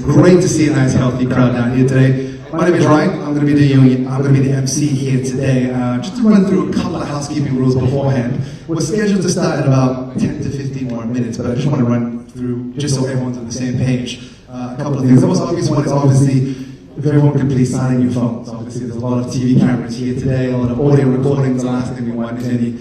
great to see a nice, healthy crowd down here today. My name is Ryan. I'm going to be the MC here today. Just to run through a couple of housekeeping rules beforehand. We're scheduled to start in about 10 to 15 more minutes, but I just want to run through just so everyone's on the same page. A couple of things. The most obvious one is obviously if everyone could please silence your phones. Obviously, there's a lot of TV cameras here today, a lot of audio recordings. The last thing we want is any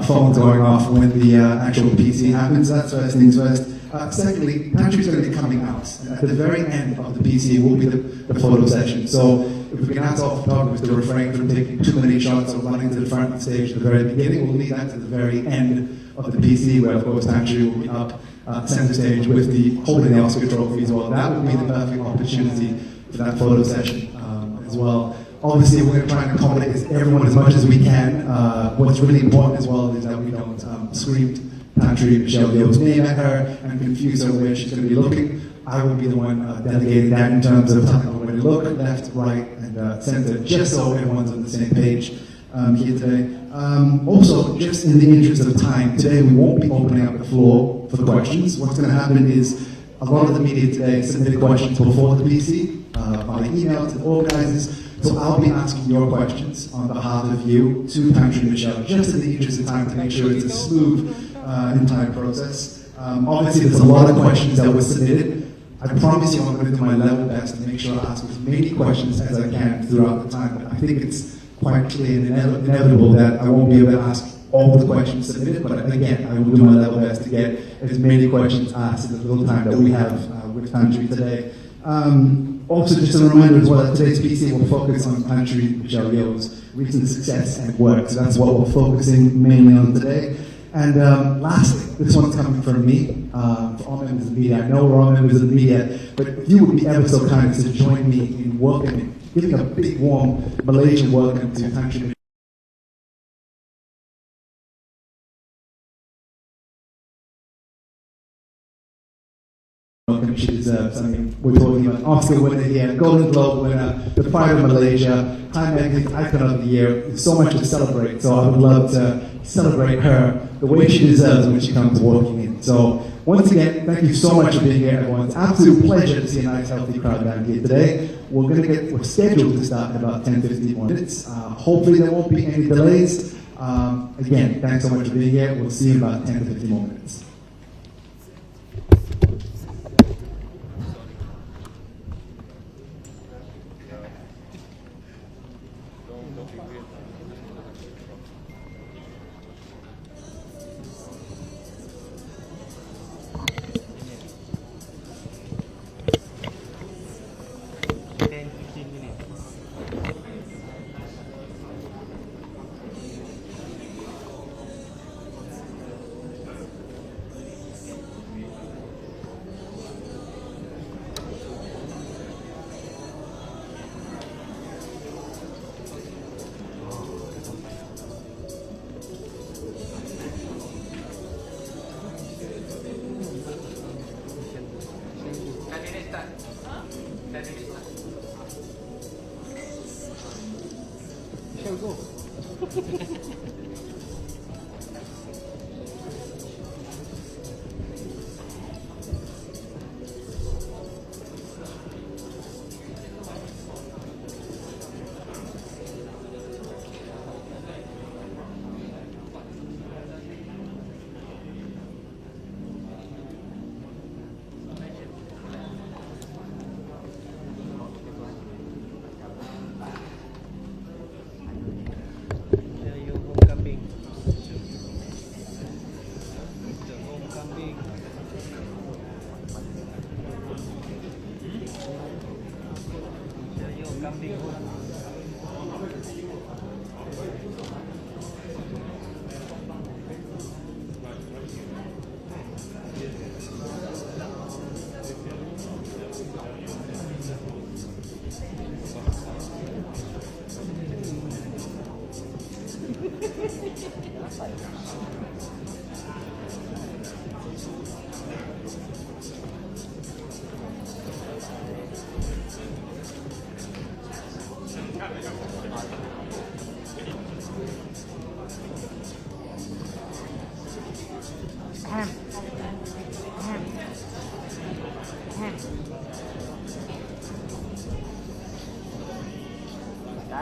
phones going off when the actual PC happens. That's first things first. Secondly, Patrick's going to be coming out. And at the very end of the PC will be the photo session. So if we can ask all photographers to refrain from taking too many shots or running to the front of the stage at the very beginning, we'll leave that to the very end of the PC, where of course Patrick will be up center stage with holding the Oscar trophy as well. That will be the perfect opportunity for that photo session as well. Obviously, we're going to try and accommodate everyone as much as we can. What's really important as well is that we don't scream Patrick Michelle Yeoh's name at her and confuse her where she's going to be looking. I will be the one delegating that in terms of telling her where to look, left, right, and center, just so everyone's on the same page here today. Also, just in the interest of time, today we won't be opening up the floor for questions. What's going to happen is a lot of the media today submitted questions before the PC, by email to the organizers. So I'll be asking your questions on behalf of you to Patrick and Michelle, just in the interest of time to make sure it's a smooth entire process. Obviously, there's a lot of questions that were submitted. I promise you I'm going to do my level best to make sure I ask as many questions as I can throughout the time. But I think it's quite clear and inevitable that I won't be able to ask all the questions submitted, but again, I will do my level best to get as many questions asked in the little time that we have with Patrick today. Also, just a reminder as well that today's PC will focus on Patrick Michelle Yeoh's recent success and work. So that's what we're focusing mainly on today. And lastly, this one's coming from me, for all members of the media. I know we're all members of the media, but if you would be ever so kind as to join me in welcoming, giving a big warm Malaysian welcome to Patrick. She deserves. I mean, we're talking about Oscar winner here, Golden Globe winner, the Pride of Malaysia, Time Magazine Icon of the Year. There's so much to celebrate, so I would love to celebrate her the way she deserves when she comes walking in. So once again, thank you so much for being here, everyone. It's an absolute pleasure to see a nice, healthy crowd down here today. We're scheduled to start in about 10-15 more minutes. Hopefully there won't be any delays. Again, thanks so much for being here. We'll see you in about 10 to 15 more minutes. โ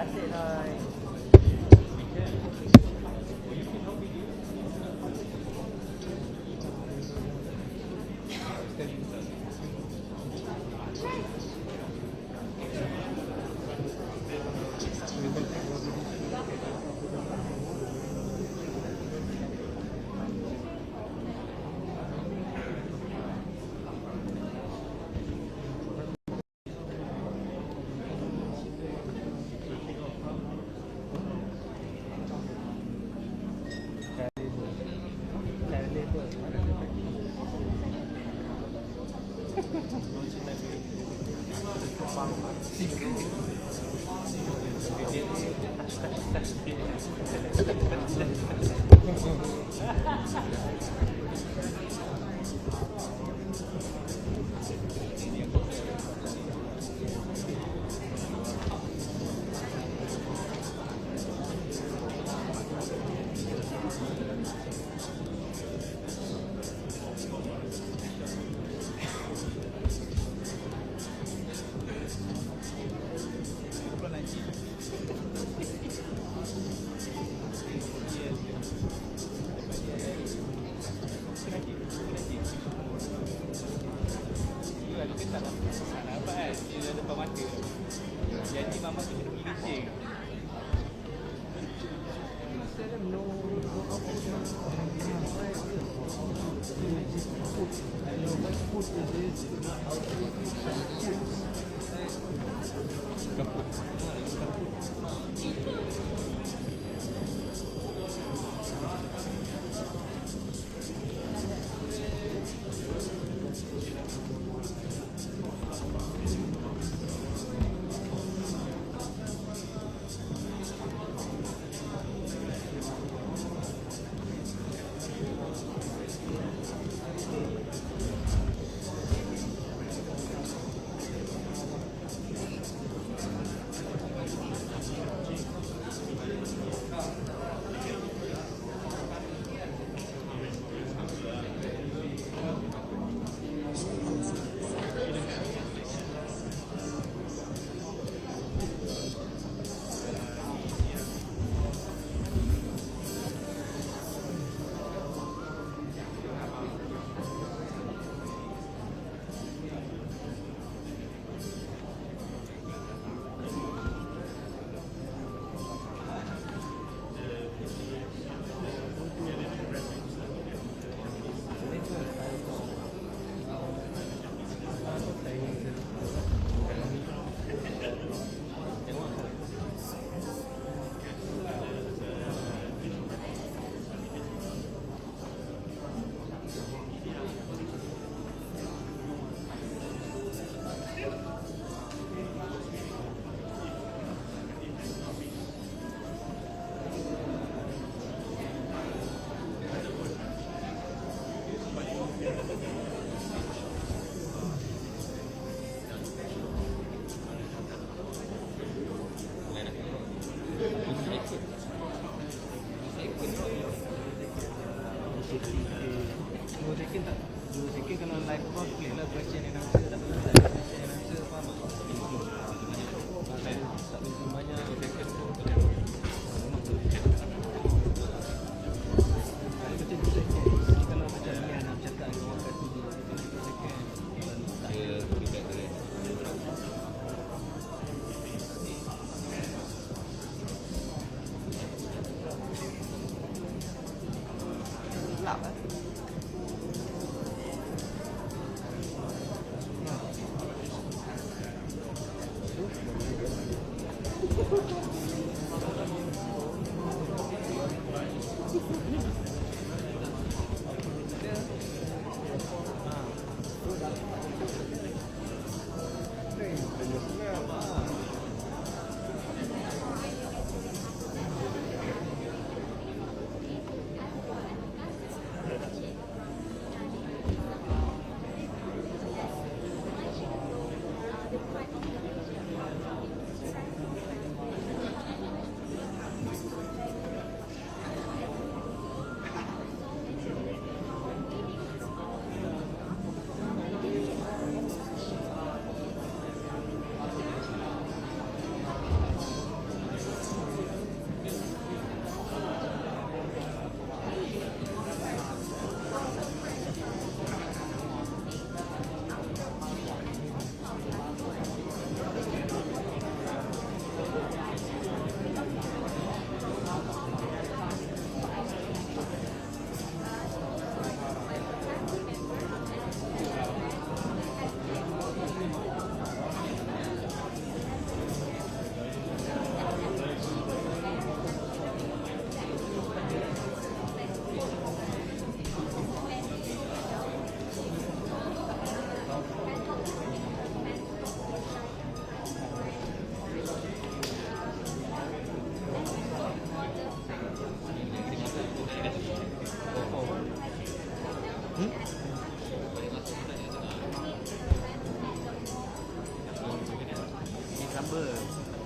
number.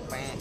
Pek.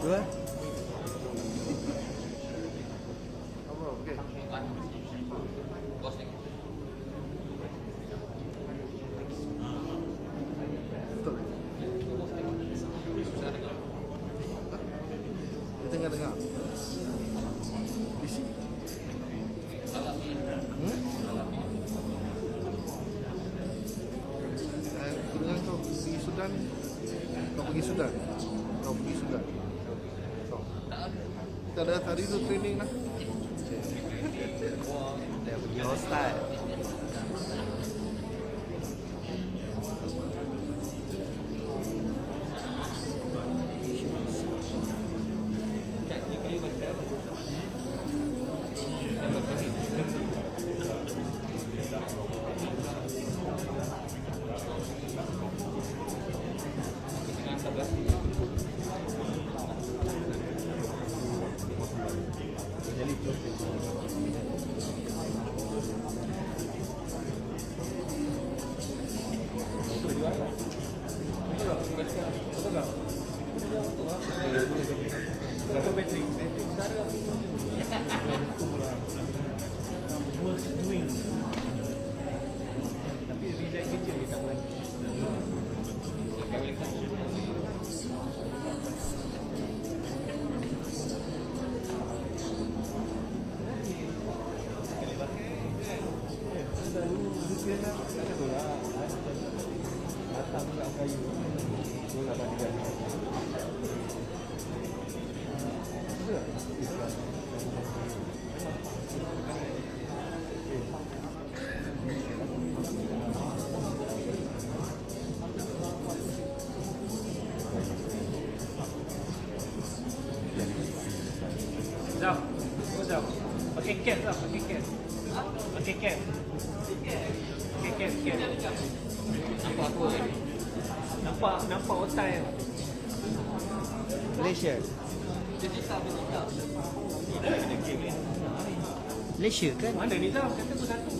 Good? Dengar-dengar. Di sini. Kemudian kau pergi Sudan. Kau pergi Sudan. Kita ada tadi tu training lah. Dia pergi hostel. Pakai cap lah, pakai cap. Pakai cap. Pakai cap. Nampak apa tadi? Nampak otai tak? Malaysia. Malaysia kan? Mana ni tahu? Kata pun satu.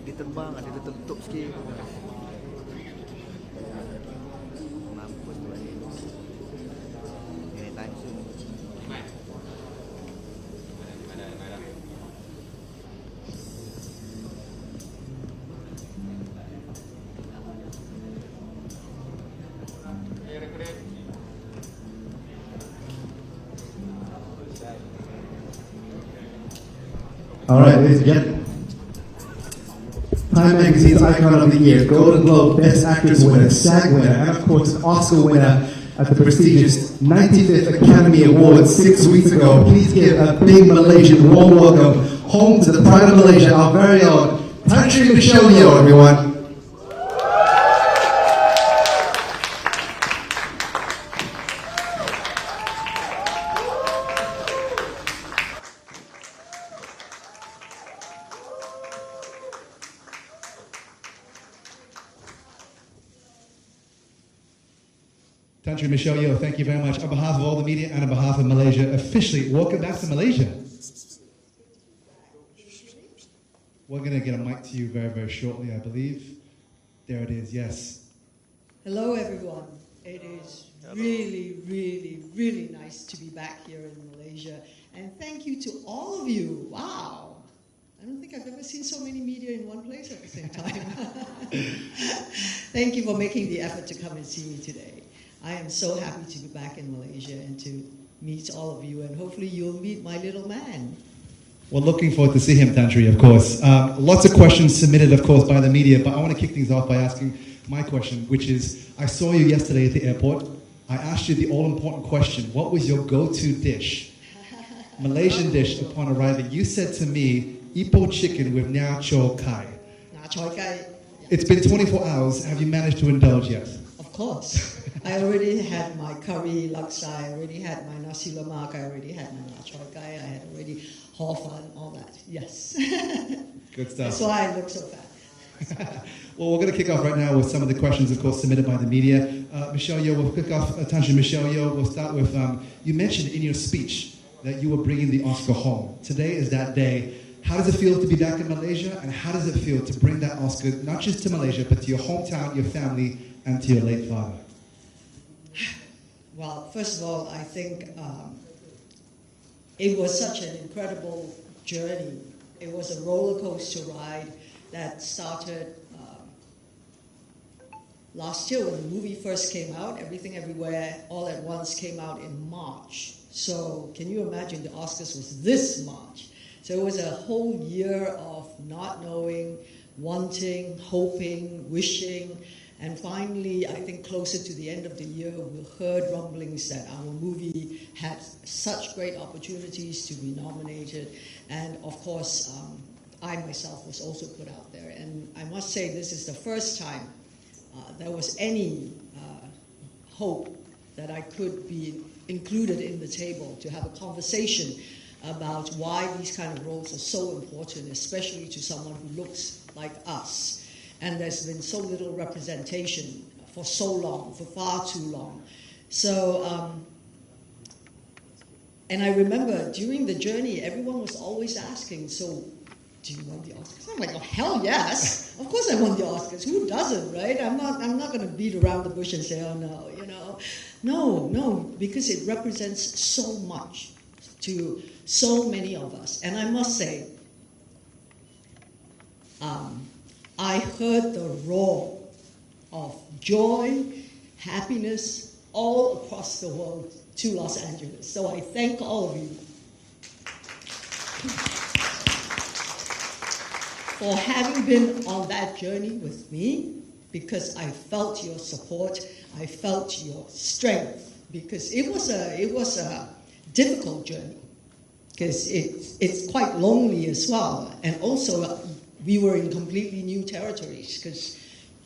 Dia terbang, ada tutup sikit. Mampus tu balik. Anytime soon. All right, ladies and gentlemen. Time Magazine's Icon of the Year, Golden Globe Best Actress winner, SAG winner, and of course an Oscar winner at the prestigious 95th Academy Awards 6 weeks ago. Please give a big Malaysian warm welcome home to the pride of Malaysia, our very own Tan Sri Michelle Yeoh, everyone. Tan Sri Michelle Yeoh, thank you very much. On behalf of all the media and on behalf of Malaysia, officially, welcome back to Malaysia. We're going to get a mic to you very, very shortly, I believe. There it is, yes. Hello, everyone. It is really, really, really nice to be back here in Malaysia. And thank you to all of you. Wow. I don't think I've ever seen so many media in one place at the same time. Thank you for making the effort to come and see me today. I am so happy to be back in Malaysia and to meet all of you, and hopefully you'll meet my little man. Well, looking forward to see him, Tan Sri, of course. Lots of questions submitted, of course, by the media, but I want to kick things off by asking my question, which is, I saw you yesterday at the airport. I asked you the all-important question, what was your go-to dish? Malaysian dish upon arriving. You said to me, Ipoh chicken with Nha Chor Kai. Nha Chor Kai. It's been 24 hours. Have you managed to indulge yet? Of course. I already had my curry laksa, I already had my nasi lemak, I already had my Nha Chor Kai, I had already hor fun, all that. Yes. Good stuff. That's why I look so fat. Well, we're going to kick off right now with some of the questions, of course, submitted by the media. Michelle Yeoh, we'll kick off. Tan Sri Michelle Yeoh, we'll start with, you mentioned in your speech that you were bringing the Oscar home. Today is that day. How does it feel to be back in Malaysia, and how does it feel to bring that Oscar, not just to Malaysia, but to your hometown, your family, and to your late father? Well, first of all, I think it was such an incredible journey. It was a roller coaster ride that started last year when the movie first came out. Everything Everywhere All at Once came out in March. So can you imagine the Oscars was this March? So it was a whole year of not knowing, wanting, hoping, wishing. And finally, I think closer to the end of the year, we heard rumblings that our movie had such great opportunities to be nominated. And of course, I myself was also put out there. And I must say, this is the first time there was any hope that I could be included in the table to have a conversation about why these kind of roles are so important, especially to someone who looks like us. And there's been so little representation for so long, for far too long. So, and I remember during the journey, everyone was always asking, so do you want the Oscars? I'm like, oh, hell yes. Of course I want the Oscars. Who doesn't, right? I'm not going to beat around the bush and say, oh no, you know. No, because it represents so much to so many of us. And I must say, I heard the roar of joy, happiness all across the world to Los Angeles. So I thank all of you for having been on that journey with me, because I felt your support, I felt your strength, because it was a difficult journey, because it's quite lonely as well, and also we were in completely new territories, because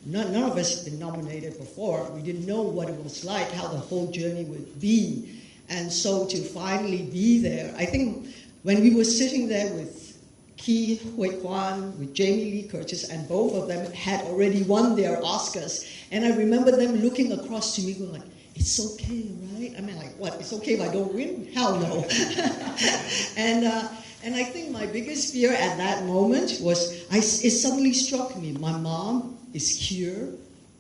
none of us had been nominated before. We didn't know what it was like, how the whole journey would be, and so to finally be there, I think when we were sitting there with Ki Hui Kwan, with Jamie Lee Curtis, and both of them had already won their Oscars. And I remember them looking across to me going like, it's okay, right? I mean, like, what, it's okay if I don't win? Hell no. And I think my biggest fear at that moment was, it suddenly struck me, my mom is here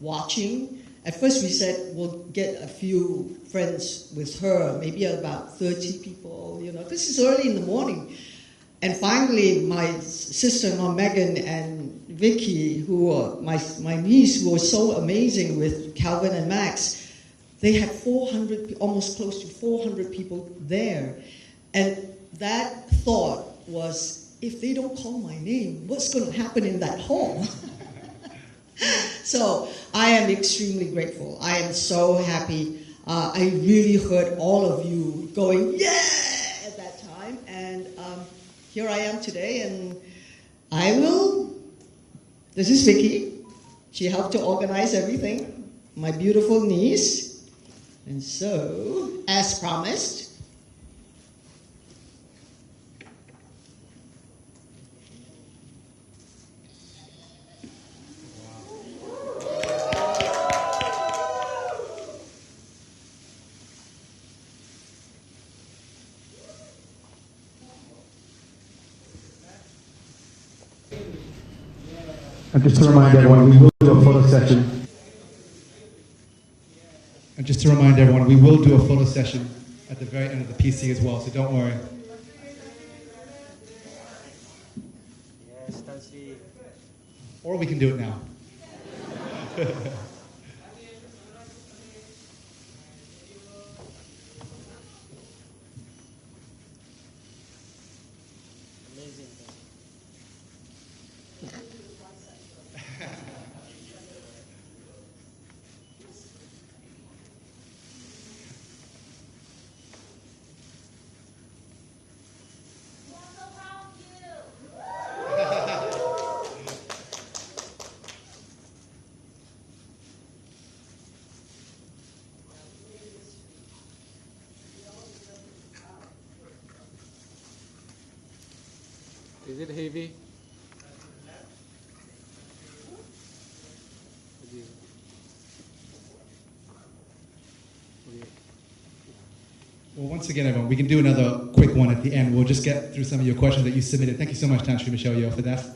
watching. At first we said we'll get a few friends with her, maybe about 30 people, you know, because it's early in the morning. And finally, my sister-in-law Megan and Vicky, who were my niece, who was so amazing with Calvin and Max, they had 400, almost close to 400 people there. And that thought was, if they don't call my name, what's going to happen in that hall? So I am extremely grateful. I am so happy. I really heard all of you going, yeah, at that time. And here I am today, and this is Vicky. She helped to organize everything, my beautiful niece. And so, as promised, And just to remind everyone, we will do a photo session. And just to remind everyone, we will do a photo session at the very end of the PC as well, so don't worry. Yes, Tan Sri. Or we can do it now. Amazing. Is it heavy? Well, once again, everyone, we can do another quick one at the end. We'll just get through some of your questions that you submitted. Thank you so much, Tan Sri Michelle Yeoh, for that.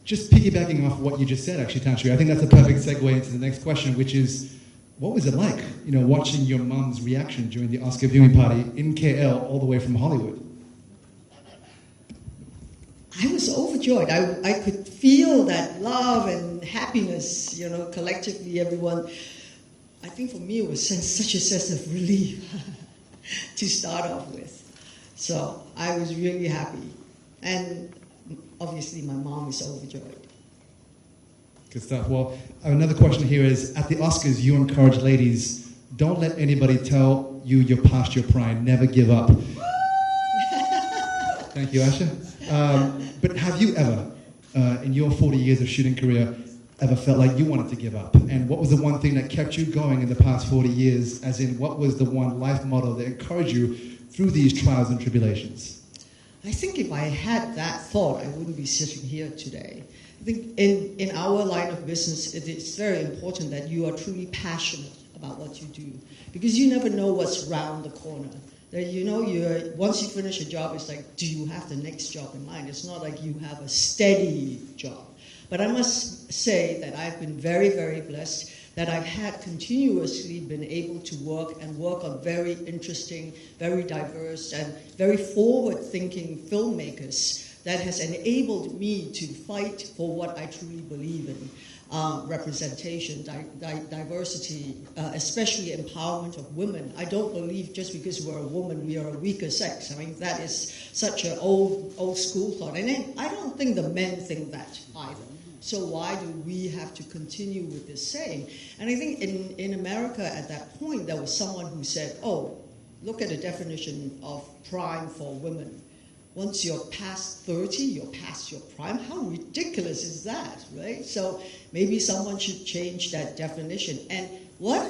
Just piggybacking off what you just said, actually, Tan Sri, I think that's a perfect segue into the next question, which is, what was it like, watching your mum's reaction during the Oscar viewing party in KL all the way from Hollywood? I was overjoyed. I could feel that love and happiness, collectively, everyone. I think for me it was such a sense of relief to start off with. So I was really happy. And obviously my mom is overjoyed. Good stuff. Well, another question here is, at the Oscars, you encourage ladies, don't let anybody tell you you're past your prime. Never give up. Thank you, Asha. But have you ever, in your 40 years of shooting career, ever felt like you wanted to give up? And what was the one thing that kept you going in the past 40 years? As in, what was the one life motto that encouraged you through these trials and tribulations? I think if I had that thought, I wouldn't be sitting here today. I think in our line of business, it is very important that you are truly passionate about what you do, because you never know what's around the corner. That once you finish a job, it's like, do you have the next job in mind? It's not like you have a steady job. But I must say that I've been very, very blessed that I've had continuously been able to work on very interesting, very diverse, and very forward-thinking filmmakers that has enabled me to fight for what I truly believe in. Representation, diversity, especially empowerment of women. I don't believe just because we're a woman, we are a weaker sex. I mean, that is such an old school thought. And I don't think the men think that either. So why do we have to continue with this saying? And I think in America at that point, there was someone who said, oh, look at the definition of prime for women. Once you're past 30, you're past your prime. How ridiculous is that, right? So maybe someone should change that definition. And what?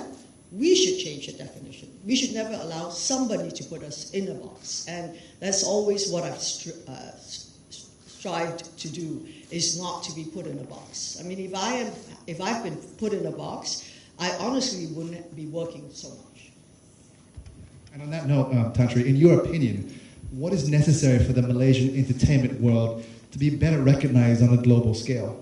We should change the definition. We should never allow somebody to put us in a box. And that's always what I've strived to do, is not to be put in a box. I mean, if I've been put in a box, I honestly wouldn't be working so much. And on that note, Tantri, in your opinion, what is necessary for the Malaysian entertainment world to be better recognized on a global scale?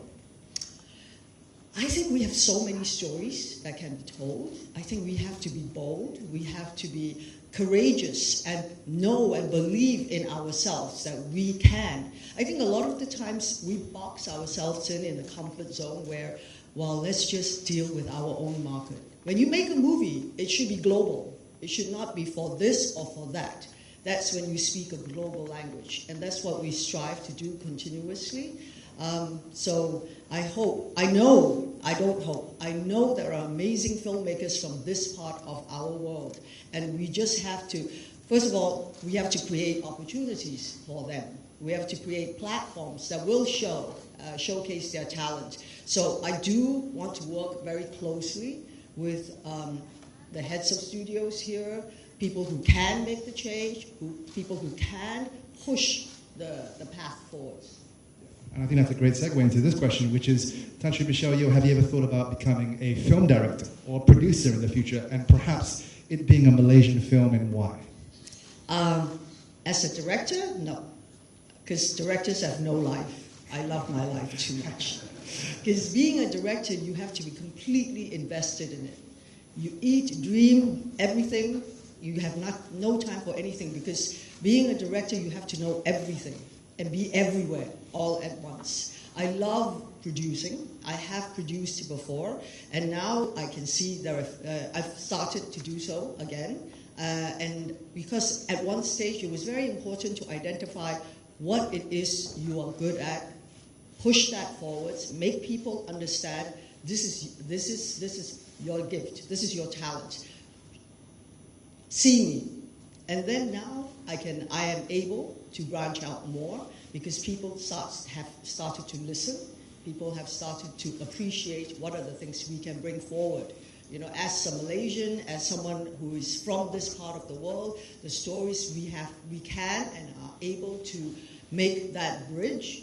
I think we have so many stories that can be told. I think we have to be bold. We have to be courageous and know and believe in ourselves that we can. I think a lot of the times we box ourselves in a comfort zone where, well, let's just deal with our own market. When you make a movie, it should be global. It should not be for this or for that. That's when you speak a global language. And that's what we strive to do continuously. So I know there are amazing filmmakers from this part of our world. And we just have to, first of all, we have to create opportunities for them. We have to create platforms that will showcase their talent. So I do want to work very closely with the heads of studios here, people who can make the change, people who can push the path forward. And I think that's a great segue into this question, which is, Tantri Michelle Yeoh, have you ever thought about becoming a film director or producer in the future, and perhaps it being a Malaysian film, and why? As a director, no. Because directors have no life. I love my life too much. Because being a director, you have to be completely invested in it. You eat, dream, everything. You have no time for anything, because being a director, you have to know everything and be everywhere all at once. I love producing. I have produced before, and now I can see that I've started to do so again. And because at one stage it was very important to identify what it is you are good at, push that forwards, make people understand this is your gift, this is your talent. See me. And then now I am able to branch out more, because people have started to listen. People have started to appreciate what are the things we can bring forward. You know, as a Malaysian, as someone who is from this part of the world, the stories we can and are able to make that bridge.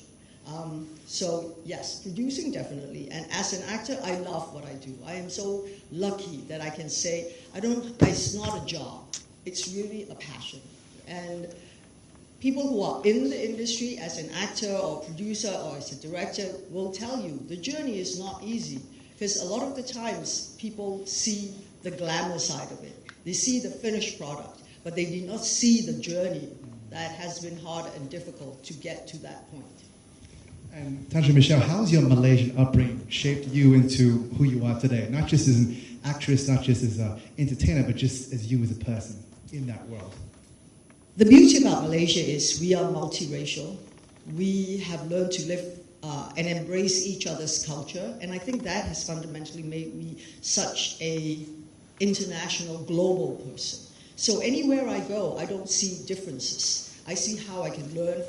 So yes, producing definitely. And as an actor, I love what I do. I am so lucky that I can say, it's not a job. It's really a passion. And people who are in the industry as an actor or producer or as a director will tell you the journey is not easy, because a lot of the times people see the glamour side of it. They see the finished product, but they do not see the journey that has been hard and difficult to get to that point. And Tantri Michelle, how's your Malaysian upbringing shaped you into who you are today? Not just as an actress, not just as an entertainer, but just as you as a person in that world. The beauty about Malaysia is we are multiracial. We have learned to live and embrace each other's culture, and I think that has fundamentally made me such a international, global person. So anywhere I go, I don't see differences. I see how I can learn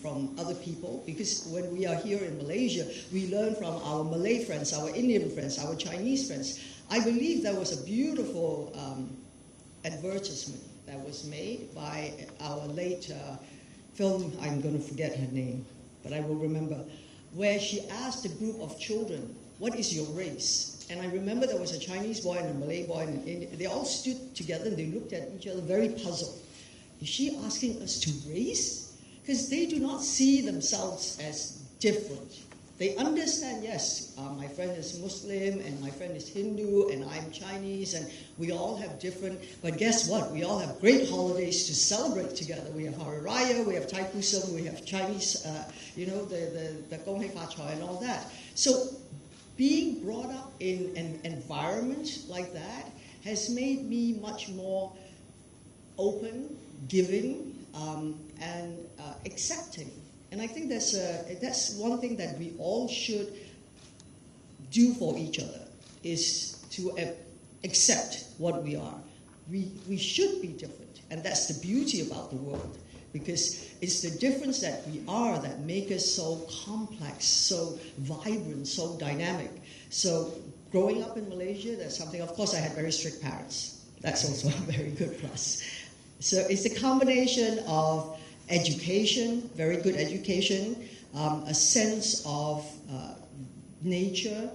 from other people, because when we are here in Malaysia, we learn from our Malay friends, our Indian friends, our Chinese friends. I believe there was a beautiful advertisement that was made by our late film, I'm going to forget her name, but I will remember, where she asked a group of children, what is your race? And I remember there was a Chinese boy and a Malay boy, and they all stood together and they looked at each other very puzzled. Is she asking us to race? Because they do not see themselves as different. They understand, yes, my friend is Muslim and my friend is Hindu and I'm Chinese and we all have different, but guess what? We all have great holidays to celebrate together. We have Hari Raya, we have TAIPEI, we have Chinese, the Gong Hei Fa Chai and all that. So being brought up in an environment like that has made me much more open, giving, and accepting. And I think that's one thing that we all should do for each other, is to accept what we are. We should be different, and that's the beauty about the world, because it's the difference that we are that make us so complex, so vibrant, so dynamic. So growing up in Malaysia, that's something, of course I had very strict parents. That's also a very good plus. So it's a combination of education, very good education, a sense of nature.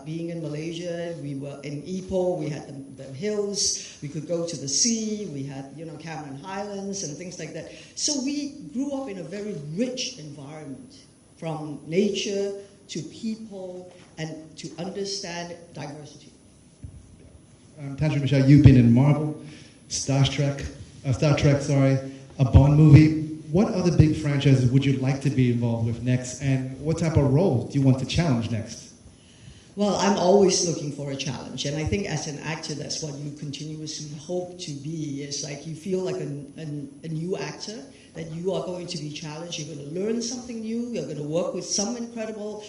Being in Malaysia, we were in Ipoh, we had the hills, we could go to the sea, we had Cameron Highlands and things like that. So we grew up in a very rich environment, from nature to people and to understand diversity. Tantra Michelle, you've been in Marvel, Star Trek, a Bond movie. What other big franchises would you like to be involved with next, and what type of roles do you want to challenge next? Well, I'm always looking for a challenge, and I think as an actor, that's what you continuously hope to be. It's like you feel like a new actor, that you are going to be challenged, you're going to learn something new, you're going to work with some incredible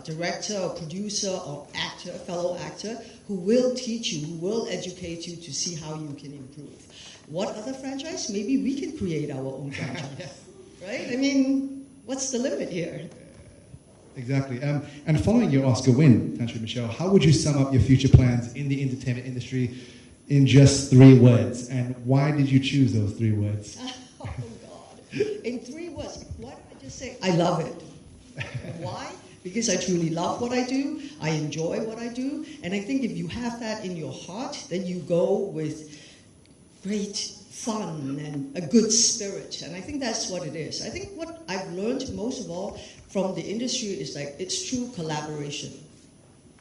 director or producer or actor, fellow actor, who will teach you, who will educate you to see how you can improve. What other franchise? Maybe we can create our own franchise, right? I mean, what's the limit here? Exactly. And following your Oscar win, Tantra Michelle, how would you sum up your future plans in the entertainment industry in just 3 words? And why did you choose those 3 words? Oh, God. In 3 words, why don't I just say, I love it. Why? Because I truly love what I do, I enjoy what I do, and I think if you have that in your heart, then you go with great fun and a good spirit, and I think that's what it is. I think what I've learned most of all from the industry is like it's true collaboration.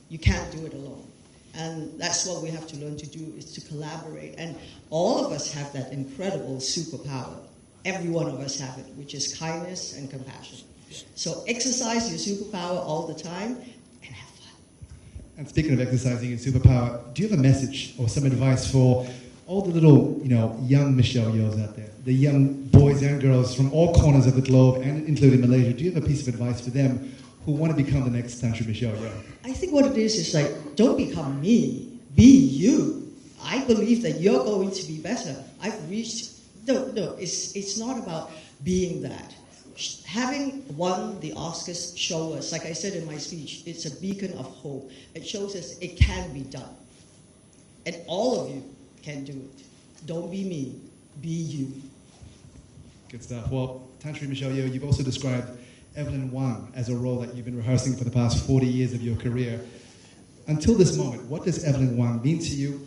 You can't do it alone, and that's what we have to learn to do, is to collaborate. And all of us have that incredible superpower. Every one of us have it, which is kindness and compassion. So exercise your superpower all the time and have fun. And speaking of exercising your superpower, do you have a message or some advice for all the little, young Michelle Yeohs out there, the young boys and girls from all corners of the globe, and including Malaysia? Do you have a piece of advice for them who want to become the next Tantra Michelle Yeoh? I think what it is like, don't become me, be you. I believe that you're going to be better. It's not about being that. Having won the Oscars show us, like I said in my speech, it's a beacon of hope. It shows us it can be done. And all of you can do it. Don't be me, be you. Good stuff. Well, Tantra Michelle Yeoh, you've also described Evelyn Wang as a role that you've been rehearsing for the past 40 years of your career. Until this moment, what does Evelyn Wang mean to you?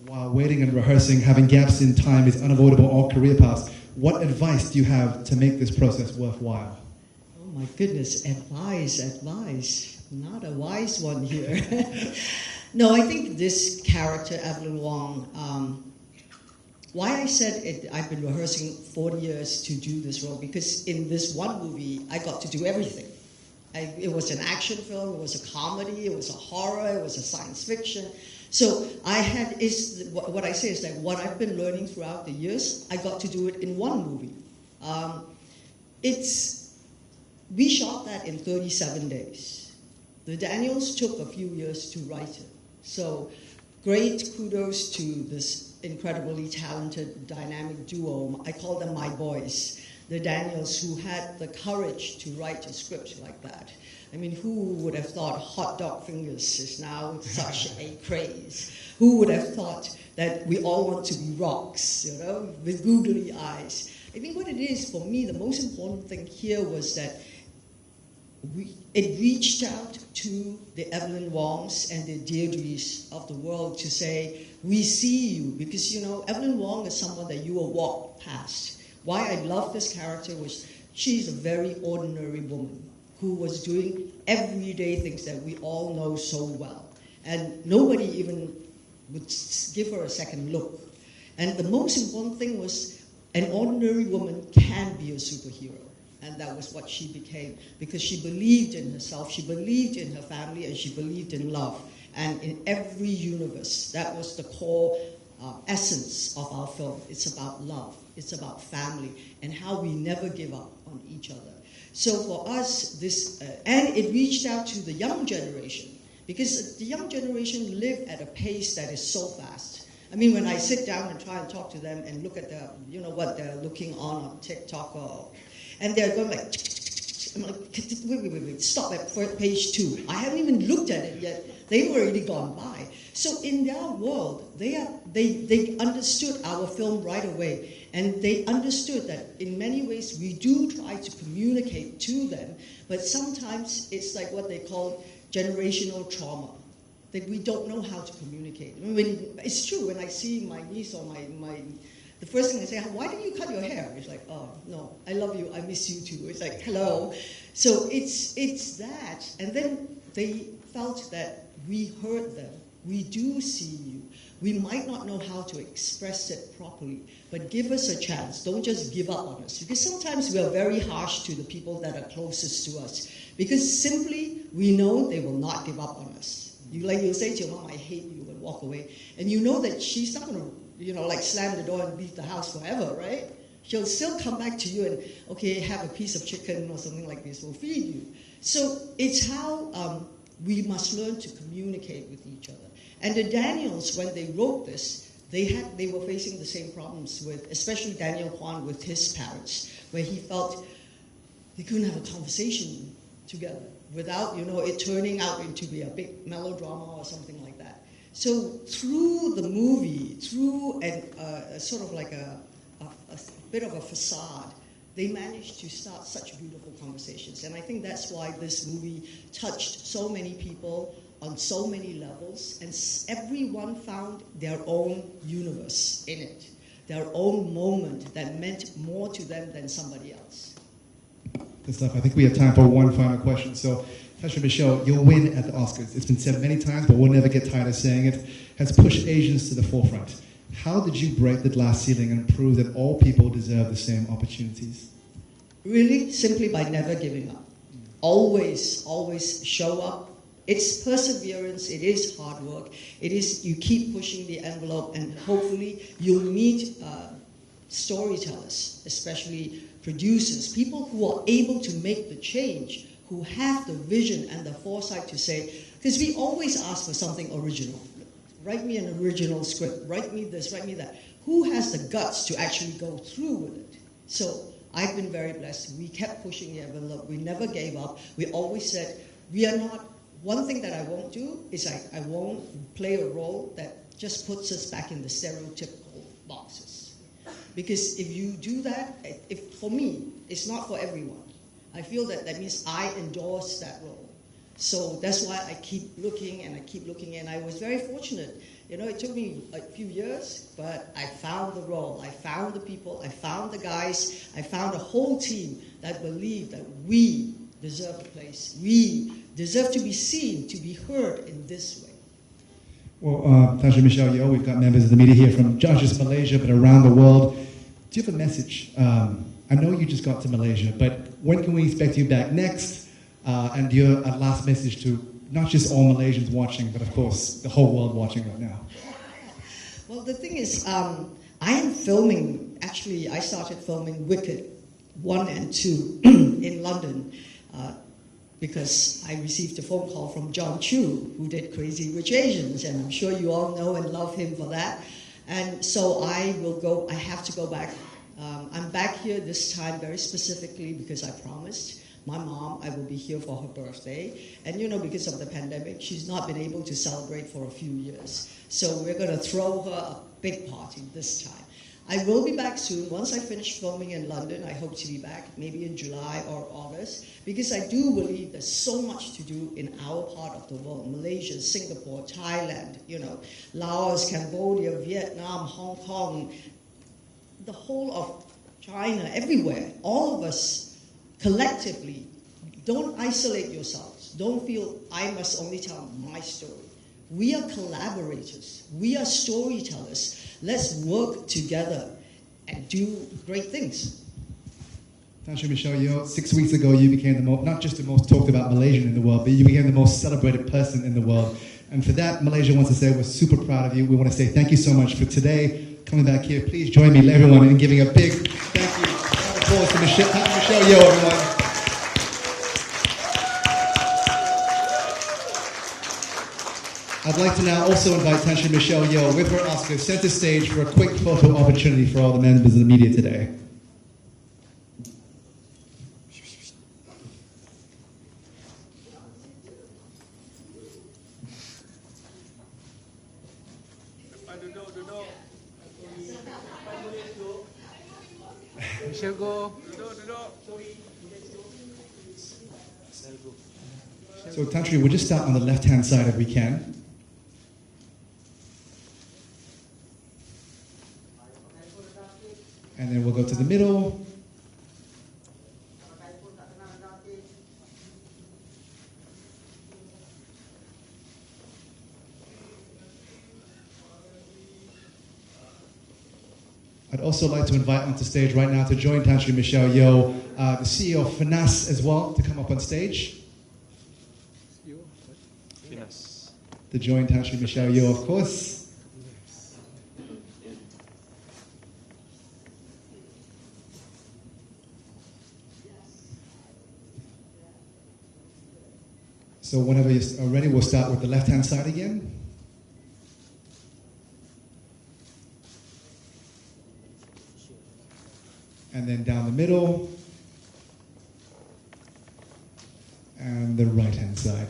While waiting and rehearsing, having gaps in time is unavoidable in all career paths. What advice do you have to make this process worthwhile? Oh my goodness, advice. Not a wise one here. No, I think this character, Evelyn Wang, why I said it, I've been rehearsing 40 years to do this role, because in this one movie, I got to do everything. It was an action film, it was a comedy, it was a horror, it was a science fiction. So what I say is that what I've been learning throughout the years, I got to do it in one movie. We shot that in 37 days. The Daniels took a few years to write it. So great kudos to this incredibly talented, dynamic duo. I call them my boys. the Daniels who had the courage to write a script like that. I mean, who would have thought hot dog fingers is now such a craze? Who would have thought that we all want to be rocks, you know, with googly eyes? I think what it is, for me, the most important thing here was that it reached out to the Evelyn Wongs and the Deirdres of the world to say, we see you, because, you know, Evelyn Wong is someone that you will walk past. Why I love this character was she's a very ordinary woman who was doing everyday things that we all know so well. And nobody even would give her a second look. And the most important thing was an ordinary woman can be a superhero. And that was what she became, because she believed in herself, she believed in her family, and she believed in love. And in every universe, that was the core essence of our film. It's about love, it's about family, and how we never give up on each other. So for us, this, and it reached out to the young generation, because the young generation live at a pace that is so fast. I mean, when I sit down and try and talk to them and look at the, you know, what they're looking on TikTok or, and they're going like, I'm like, wait, stop at page 2. I haven't even looked at it yet. They've already gone by. So in their world, they understood our film right away. And they understood that in many ways we do try to communicate to them, but sometimes it's like what they call generational trauma, that we don't know how to communicate. I mean, it's true, when I see my niece or the first thing I say, why didn't you cut your hair? It's like, oh, no, I love you, I miss you too. It's like, hello. So it's that. And then they felt that we heard them. We do see you. We might not know how to express it properly, but give us a chance. Don't just give up on us. Because sometimes we are very harsh to the people that are closest to us. Because simply, we know they will not give up on us. You'll say to your mom, I hate you, and walk away. And you know that she's not going to, you know, like slam the door and leave the house forever, right? She'll still come back to you and, okay, have a piece of chicken or something like this, we'll feed you. So it's how we must learn to communicate with each other. And the Daniels, when they wrote this, they were facing the same problems with, especially Daniel Kwan with his parents, where he felt they couldn't have a conversation together without, you know, it turning out into be a big melodrama or something like that. So through the movie, through sort of like a bit of a facade, they managed to start such beautiful conversations. And I think that's why this movie touched so many people on so many levels, and everyone found their own universe in it, their own moment that meant more to them than somebody else. Good stuff. I think we have time for one final question. So, Tasha Michelle, your win at the Oscars, it's been said many times, but we'll never get tired of saying it, has pushed Asians to the forefront. How did you break the glass ceiling and prove that all people deserve the same opportunities? Really, simply by never giving up. Always, always show up. It's perseverance, it is hard work, it is you keep pushing the envelope, and hopefully you'll meet storytellers, especially producers, people who are able to make the change, who have the vision and the foresight to say, because we always ask for something original. Write me an original script, write me this, write me that. Who has the guts to actually go through with it? So I've been very blessed. We kept pushing the envelope, we never gave up. We always said, we are not. One thing that I won't do is I won't play a role that just puts us back in the stereotypical boxes. Because if you do that, for me, it's not for everyone. I feel that means I endorse that role. So that's why I keep looking and I keep looking, and I was very fortunate. You know, it took me a few years, but I found the role, I found the people, I found the guys, I found a whole team that believed that we deserve a place. We deserve to be seen, to be heard in this way. Well, Tasha Michelle Yeoh, we've got members of the media here from not just Malaysia, but around the world. Do you have a message? I know you just got to Malaysia, but when can we expect you back next? And your last message to not just all Malaysians watching, but of course, the whole world watching right now. Well, the thing is, I am filming, actually, I started filming Wicked 1 and 2 in London. Because I received a phone call from John Chu, who did Crazy Rich Asians, and I'm sure you all know and love him for that. And so I have to go back I'm back here this time very specifically because I promised my mom I will be here for her birthday. And you know, because of the pandemic, she's not been able to celebrate for a few years. So we're going to throw her a big party this time. I will be back soon. Once I finish filming in London, I hope to be back maybe in July or August, because I do believe there's so much to do in our part of the world. Malaysia, Singapore, Thailand, you know, Laos, Cambodia, Vietnam, Hong Kong, the whole of China, everywhere. All of us collectively, don't isolate yourselves. Don't feel I must only tell my story. We are collaborators. We are storytellers. Let's work together and do great things. Tan Sri Michelle Yeoh, 6 weeks ago you became the not just the most talked about Malaysian in the world, but you became the most celebrated person in the world. And for that, Malaysia wants to say we're super proud of you. We want to say thank you so much for today, coming back here. Please join me, everyone, in giving a big thank you. Round of applause to Michelle Yeoh, everyone. I'd like to now also invite Tan Sri Michelle Yeoh with her Oscar center stage for a quick photo opportunity for all the members of the media today. Michelle go. So Tan Sri, we'll just start on the left-hand side if we can. And then we'll go to the middle. I'd also like to invite onto stage right now to join Tan Sri Michelle Yeoh, the CEO of Finas as well, to come up on stage. Finas. To join Tan Sri Michelle Yeoh, of course. So whenever you're ready, we'll start with the left-hand side again. And then down the middle. And the right-hand side.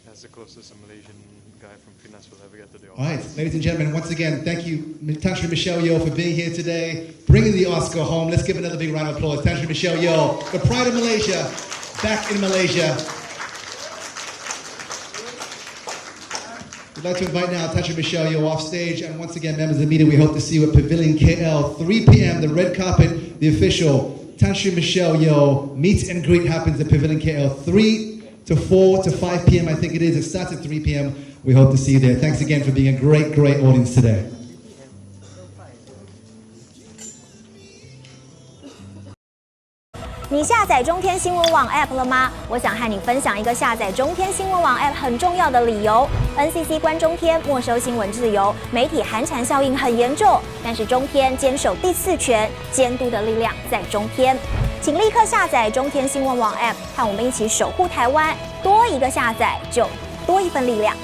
That's the closest a Malaysian guy from Finas will ever get to the office. All right, ladies and gentlemen, once again, thank you, Tan Sri Michelle Yeoh, for being here today, bringing the Oscar home. Let's give another big round of applause. Tan Sri Michelle Yeoh, the pride of Malaysia, back in Malaysia. We'd like to invite now Tan Sri Michelle Yeoh off stage, and once again, members of the media, we hope to see you at Pavilion KL, 3 p.m., the red carpet, the official Tan Sri Michelle Yeoh meet and greet happens at Pavilion KL, 3 to 4 to 5 p.m., I think it is. It starts at 3 p.m. We hope to see you there. Thanks again for being a great, great audience today. 你下载中天新闻网 App 了吗？我想和你分享一个下载中天新闻网 App 很重要的理由。NCC 关中天没收新闻自由，媒体寒蝉效应很严重。但是中天坚守第4权，监督的力量在中天。请立刻下载中天新闻网 App， 和我们一起守护台湾。多一个下载，就多一份力量。